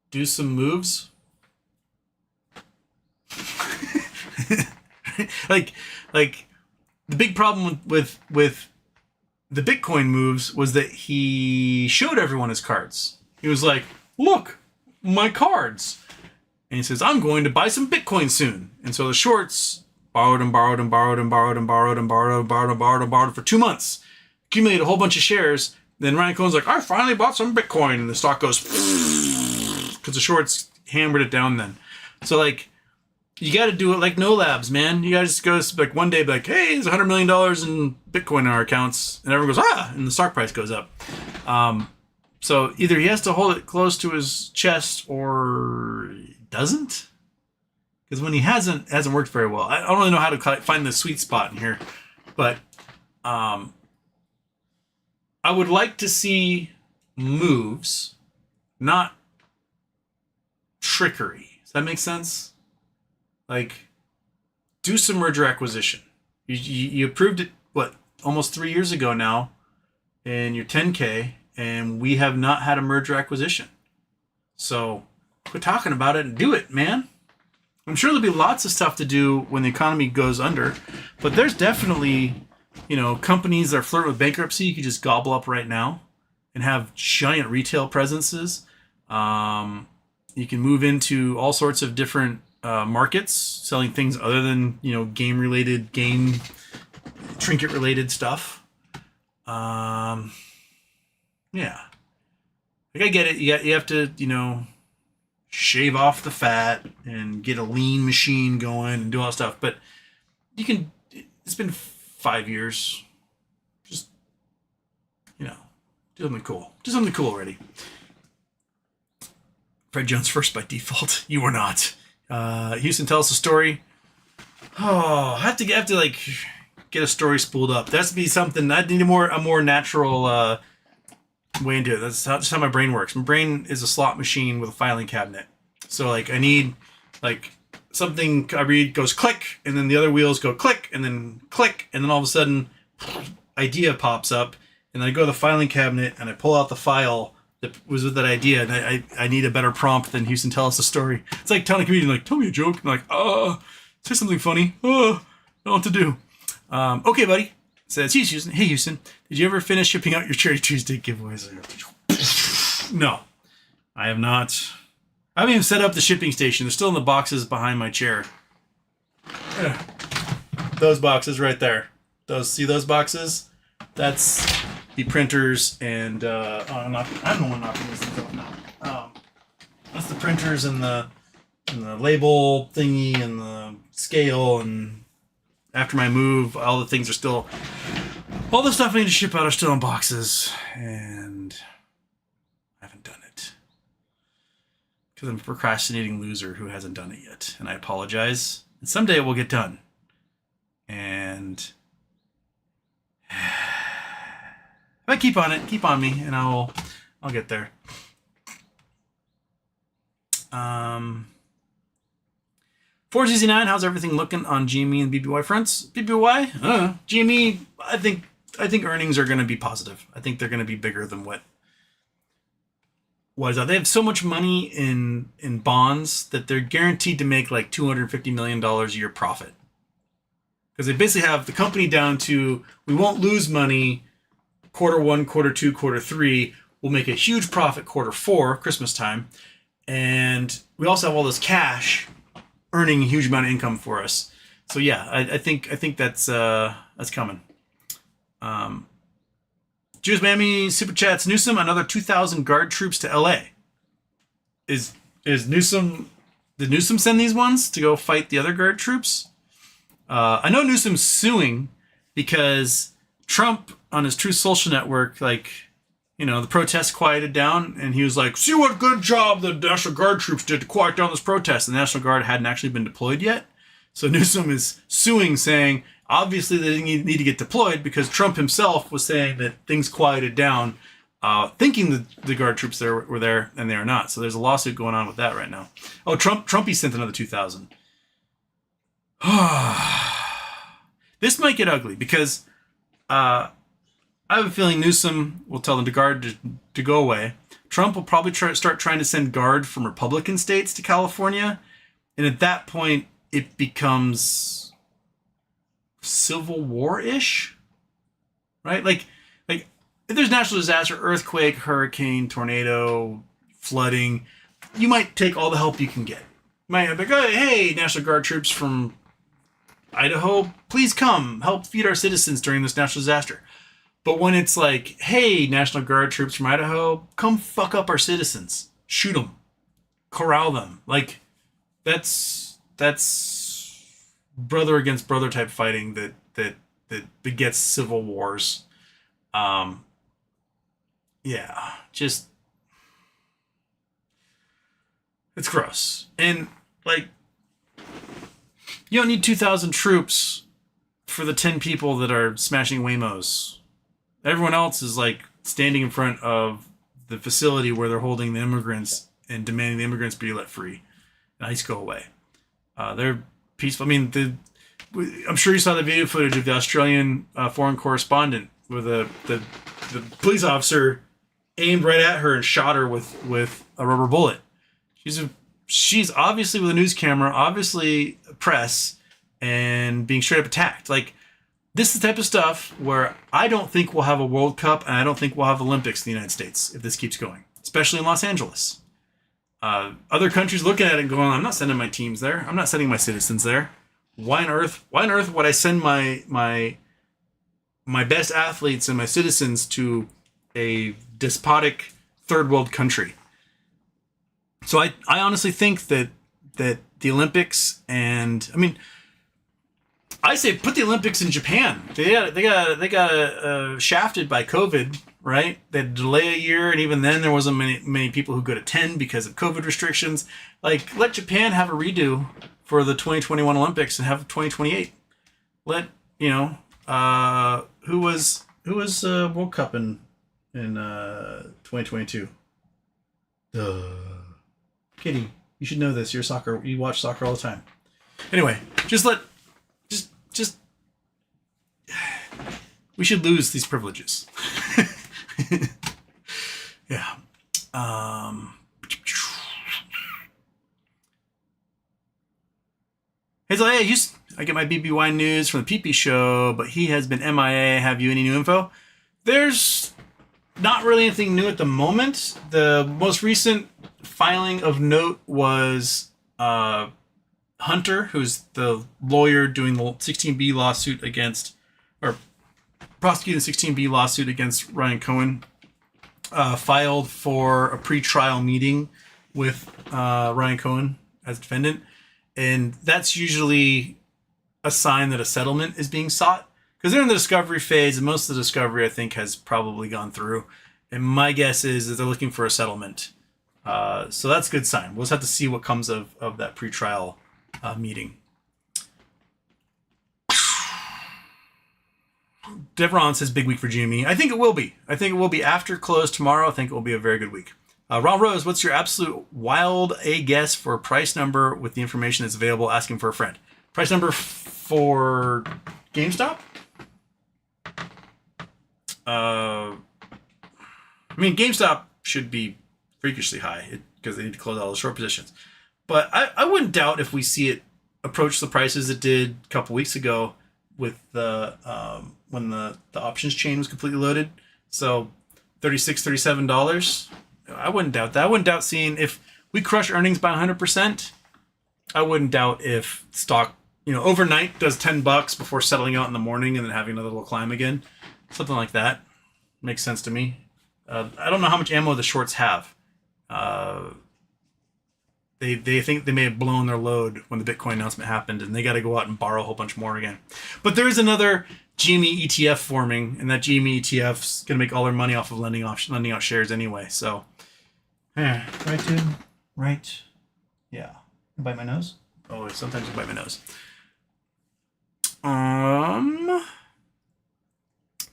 do some moves. like the big problem with the Bitcoin moves was that he showed everyone his cards. He was like, look, my cards. And he says, I'm going to buy some Bitcoin soon. And so the shorts borrowed for 2 months. Accumulated a whole bunch of shares. Then Ryan Cohen's like, I finally bought some Bitcoin. And the stock goes, because the shorts hammered it down then. So, like, you got to do it like no labs, man. You got to just go, like, one day, be like, hey, there's $100 million in Bitcoin in our accounts. And everyone goes, and the stock price goes up. So either he has to hold it close to his chest or he doesn't. Because when he hasn't worked very well. I don't really know how to find the sweet spot in here, but I would like to see moves, not trickery. Does that make sense? Like, do some merger acquisition. You approved it, what, almost 3 years ago now in your 10K, and we have not had a merger acquisition. So quit talking about it and do it, man. I'm sure there'll be lots of stuff to do when the economy goes under, but there's definitely, companies that are flirting with bankruptcy you could just gobble up right now and have giant retail presences. You can move into all sorts of different markets, selling things other than, game-related, trinket-related stuff. Yeah. Like, I get it. You have to, shave off the fat and get a lean machine going and do all that stuff. But you can, it's been 5 years. Just, do something cool. Do something cool already. Fred Jones first by default. You were not. Houston, tell us a story. Oh, I have to get a story spooled up. There has to be something. I need a more natural way into it. That's how my brain works. My brain is a slot machine with a filing cabinet. So I need something I read goes click, and then the other wheels go click, and then all of a sudden idea pops up, and I go to the filing cabinet and I pull out the file that was with that idea, and I need a better prompt than Houston, tell us a story. It's like telling a comedian, tell me a joke. And say something funny. I don't know what to do. Okay, buddy. Says, Houston. Hey, Houston. Did you ever finish shipping out your Charity Tuesday giveaways? No, I have not. I haven't even set up the shipping station. They're still in the boxes behind my chair. Those boxes right there. See those boxes? That's the printers and I'm the one knocking this thing now. That's the printers and the label thingy and the scale, and after my move, all the things are still, all the stuff I need to ship out are still in boxes, and I haven't done it because I'm a procrastinating loser who hasn't done it yet, and I apologize. And someday it will get done, and if I keep on it, keep on me, and I'll get there. 469, how's everything looking on GME and BBY fronts? BBY? GME, I think earnings are going to be positive. I think they're going to be bigger than what is that. They have so much money in bonds that they're guaranteed to make like $250 million a year profit. Because they basically have the company down to, we won't lose money quarter 1, quarter 2, quarter 3. We'll make a huge profit quarter 4, Christmas time. And we also have all this cash earning a huge amount of income for us. So yeah, I think that's coming. Jews Mammy super chats, Newsom, another 2,000 guard troops to LA. Is Newsom, did Newsom send these ones to go fight the other guard troops? I know Newsom's suing because Trump on his Truth Social network, the protests quieted down, and he was like, see what good job the National Guard troops did to quiet down this protest. The National Guard hadn't actually been deployed yet. So Newsom is suing, saying, obviously they didn't need to get deployed because Trump himself was saying that things quieted down, thinking the Guard troops there were there, and they are not. So there's a lawsuit going on with that right now. Oh, Trumpy sent another 2,000. This might get ugly because I have a feeling Newsom will tell the Guard to go away. Trump will probably start trying to send Guard from Republican states to California. And at that point, it becomes Civil War-ish, right? Like if there's natural disaster, earthquake, hurricane, tornado, flooding, you might take all the help you can get. You might be like, oh, hey, National Guard troops from Idaho, please come help feed our citizens during this natural disaster. But when it's like, hey, National Guard troops from Idaho, come fuck up our citizens, shoot them, corral them. That's brother against brother type fighting that begets civil wars. Yeah, just, it's gross. And You don't need 2,000 troops for the 10 people that are smashing Waymos. Everyone else is like standing in front of the facility where they're holding the immigrants and demanding the immigrants be let free. And ICE go away. They're peaceful. I mean, I'm sure you saw the video footage of the Australian foreign correspondent where the police officer aimed right at her and shot her with a rubber bullet. She's obviously with a news camera, obviously press, and being straight up attacked. Like, this is the type of stuff where I don't think we'll have a World Cup and I don't think we'll have Olympics in the United States if this keeps going, especially in Los Angeles. Other countries looking at it and going, I'm not sending my teams there. I'm not sending my citizens there. Why on earth would I send my best athletes and my citizens to a despotic third world country? So I honestly think that the Olympics, and I mean, I say put the Olympics in Japan. They got shafted by COVID, right? They had to delay a year, and even then there wasn't many people who could attend because of COVID restrictions. Like, let Japan have a redo for the 2021 Olympics and have 2028. Let who was World Cup in 2022? Kitty, you should know this. You watch soccer all the time. Anyway, just we should lose these privileges. Yeah. Hazel, hey, I get my BBY news from the PP show, but he has been MIA. Have you any new info? There's not really anything new at the moment. The most recent filing of note was Hunter, who's the lawyer doing the 16B lawsuit against, or prosecuting the 16B lawsuit against Ryan Cohen, filed for a pre-trial meeting with Ryan Cohen as defendant. And that's usually a sign that a settlement is being sought, because they're in the discovery phase, and most of the discovery, I think, has probably gone through. And my guess is that they're looking for a settlement. So that's a good sign. We'll just have to see what comes of that pre-trial meeting. Devron says big week for GME. I think it will be. I think it will be after close tomorrow. I think it will be a very good week. Ron Rose, what's your absolute wild A guess for a price number with the information that's available? Asking for a friend. Price number for GameStop? I mean, GameStop should be freakishly high because they need to close all the short positions. But I wouldn't doubt if we see it approach the prices it did a couple weeks ago with the when the options chain was completely loaded. So $36, $37. I wouldn't doubt that. I wouldn't doubt seeing if we crush earnings by 100%. I wouldn't doubt if stock, overnight does $10 before settling out in the morning and then having another little climb again. Something like that makes sense to me. I don't know how much ammo the shorts have. They think they may have blown their load when the Bitcoin announcement happened, and they got to go out and borrow a whole bunch more again. But there is another GME ETF forming, and that GME ETF's going to make all their money off of lending out shares anyway. So, right, dude? Right. Yeah. Bite my nose? Oh, sometimes you bite my nose.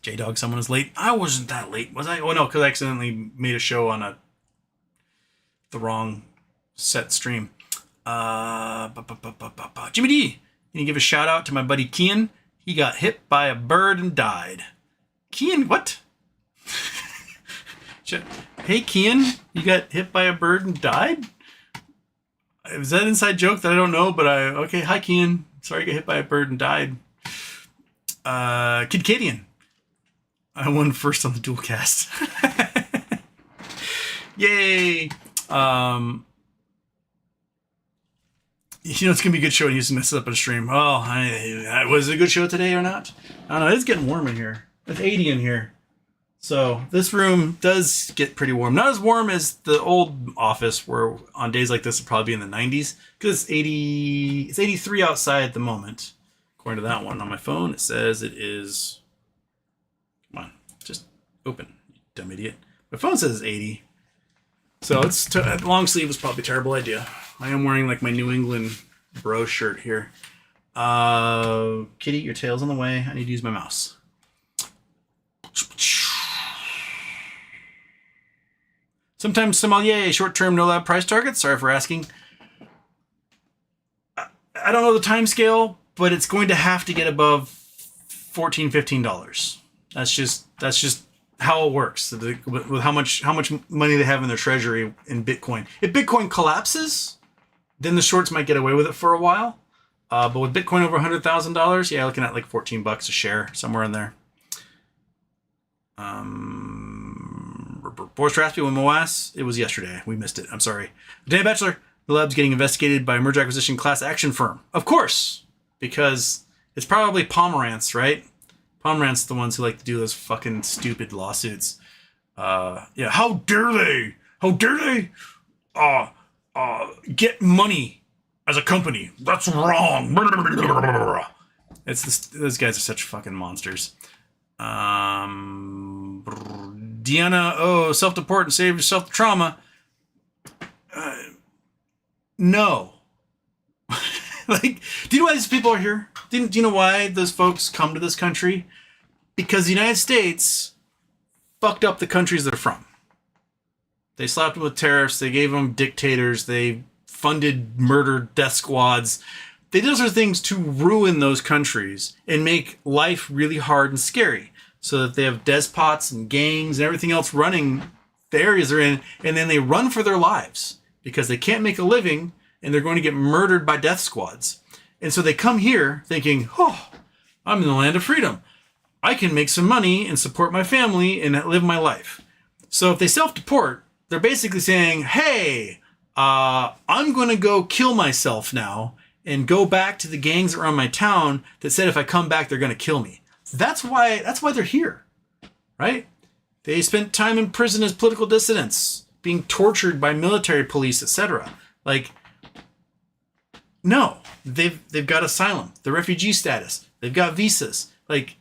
J-Dog, someone is late. I wasn't that late, was I? Oh, no, because I accidentally made a show on the wrong set stream. Jimmy D, can you give a shout out to my buddy Kian? He got hit by a bird and died. Kian, what? Hey, Kian, you got hit by a bird and died? Is that an inside joke that I don't know? But okay, hi, Kian. Sorry you got hit by a bird and died. Kidcadian. I won first on the dual cast. Yay. It's going to be a good show and you just mess it up on a stream. Well, was it a good show today or not? I don't know. It's getting warm in here. It's 80 in here. So this room does get pretty warm. Not as warm as the old office where on days like this it'll probably be in the 90s. Because it's 83 outside at the moment. According to that one on my phone, it says it is... Come on. Just open, you dumb idiot. My phone says it's 80. So long sleeve was probably a terrible idea. I am wearing like my New England bro shirt here. Kitty, your tail's on the way. I need to use my mouse. Sometimes sommelier, short-term, no-lab price targets. Sorry for asking. I don't know the time scale, but it's going to have to get above $14, $15. That's just how it works with how much money they have in their treasury in Bitcoin. If Bitcoin collapses, then the shorts might get away with it for a while. But with Bitcoin over $100,000, yeah, looking at like $14 a share, somewhere in there. Boris Raspy went Moas. It was yesterday. We missed it. I'm sorry. Dan Bachelor, the lab's getting investigated by a merger acquisition class action firm. Of course, because it's probably Pomerantz, right? Pomerantz the ones who like to do those fucking stupid lawsuits. Yeah, how dare they? How dare they? Get money as a company. That's wrong. Those guys are such fucking monsters. Deanna, self-deport and save yourself the trauma. No. Like, do you know why these people are here? Do you know why those folks come to this country? Because the United States fucked up the countries they're from. They slapped them with tariffs. They gave them dictators. They funded murder death squads. They did those sort of things to ruin those countries and make life really hard and scary, so that they have despots and gangs and everything else running the areas they're in, and then they run for their lives because they can't make a living and they're going to get murdered by death squads. And so they come here thinking, oh, I'm in the land of freedom. I can make some money and support my family and live my life. So if they self-deport, they're basically saying, hey, I'm going to go kill myself now and go back to the gangs around my town that said if I come back, they're going to kill me. That's why they're here, right? They spent time in prison as political dissidents, being tortured by military police, etc. Like, no, they've got asylum, the refugee status, they've got visas. Like,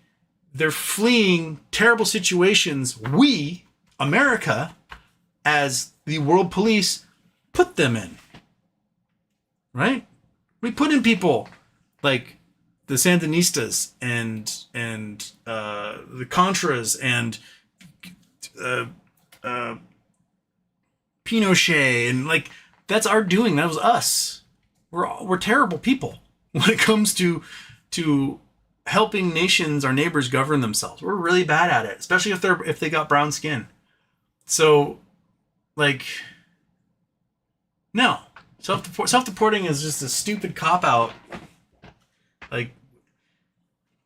they're fleeing terrible situations. We, America, as the world police, put them in, right? We put in people like the Sandinistas and the Contras and Pinochet, and like, that's our doing. That was us. We're terrible people when it comes to helping nations, our neighbors, govern themselves. We're really bad at it, especially if they got brown skin. So, like, no. Self-deporting is just a stupid cop-out. Like,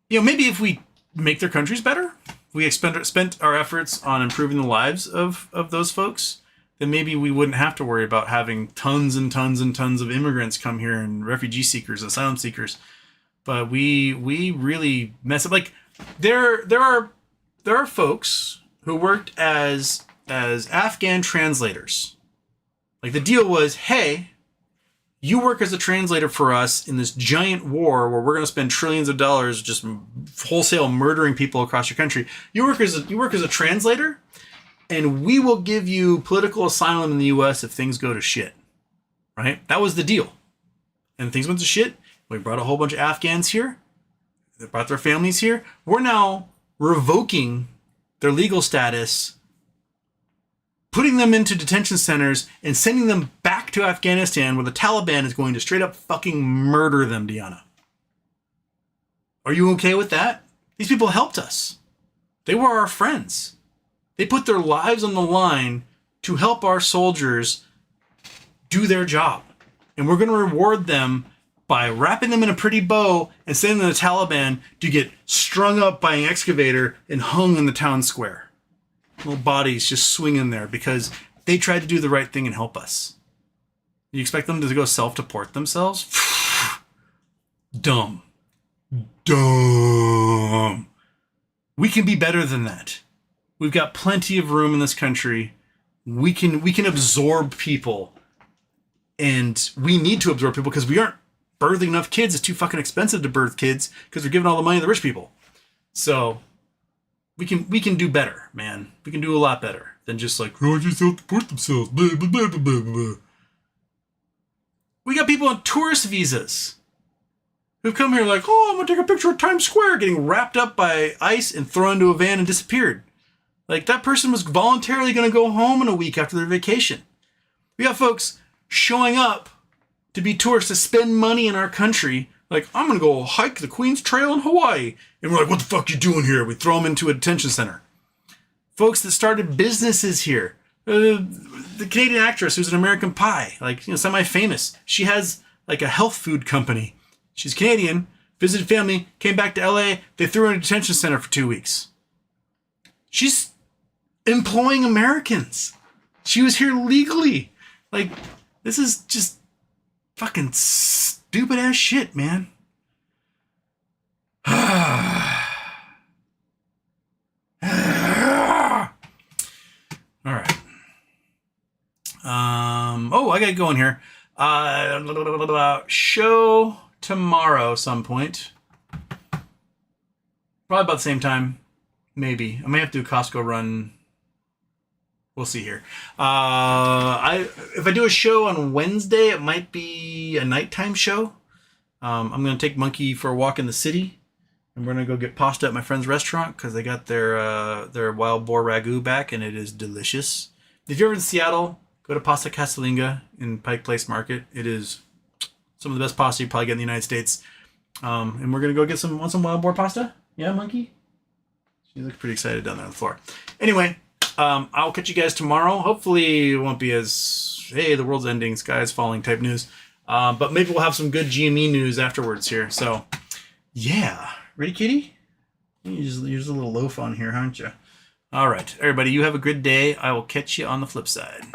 maybe if we make their countries better, we spent our efforts on improving the lives of those folks, then maybe we wouldn't have to worry about having tons and tons and tons of immigrants come here and refugee seekers, asylum seekers. But we really mess up. Like, there are folks who worked as Afghan translators. Like, the deal was, hey, you work as a translator for us in this giant war where we're going to spend trillions of dollars just wholesale murdering people across your country. You work as a translator, and we will give you political asylum in the U.S. if things go to shit. Right? That was the deal. And things went to shit. We brought a whole bunch of Afghans here. They brought their families here. We're now revoking their legal status, putting them into detention centers, and sending them back to Afghanistan where the Taliban is going to straight up fucking murder them, Deanna. Are you okay with that? These people helped us. They were our friends. They put their lives on the line to help our soldiers do their job. And we're going to reward them by wrapping them in a pretty bow and sending them to the Taliban to get strung up by an excavator and hung in the town square. Little bodies just swinging there because they tried to do the right thing and help us. You expect them to go self-deport themselves? Dumb. We can be better than that. We've got plenty of room in this country. We can absorb people, and we need to absorb people because we aren't birthing enough kids. It's too fucking expensive to birth kids because we're giving all the money to the rich people. So we can do better, man. We can do a lot better than just like, oh, just self-deport themselves. Blah, blah, blah, blah, blah. We got people on tourist visas. who've come here like, oh, I'm going to take a picture of Times Square, getting wrapped up by ICE and thrown into a van and disappeared. Like, that person was voluntarily going to go home in a week after their vacation. We have folks showing up to be tourists to spend money in our country. Like, I'm going to go hike the Queen's Trail in Hawaii. And we're like, what the fuck you doing here? We throw them into a detention center. Folks that started businesses here. The Canadian actress who's an American Pie, like, semi-famous. She has like a health food company. She's Canadian, visited family, came back to LA. They threw her in a detention center for 2 weeks. She's employing Americans. She was here legally. Like, this is just fucking stupid ass shit, man. All right. I gotta go in here. Show tomorrow some point. Probably about the same time. Maybe. I may have to do a Costco run. We'll see here. If I do a show on Wednesday, it might be a nighttime show. I'm going to take Monkey for a walk in the city. And we're going to go get pasta at my friend's restaurant because they got their wild boar ragu back, and it is delicious. If you're ever in Seattle, go to Pasta Casalinga in Pike Place Market. It is some of the best pasta you probably get in the United States. And we're going to go get some wild boar pasta. Yeah, Monkey? She looks pretty excited down there on the floor. Anyway, I'll catch you guys tomorrow. Hopefully it won't be as, hey, the world's ending, sky's falling type news. But maybe we'll have some good GME news afterwards here. So, yeah. Ready, kitty? You're just a little loaf on here, aren't you? All right, everybody, you have a good day. I will catch you on the flip side.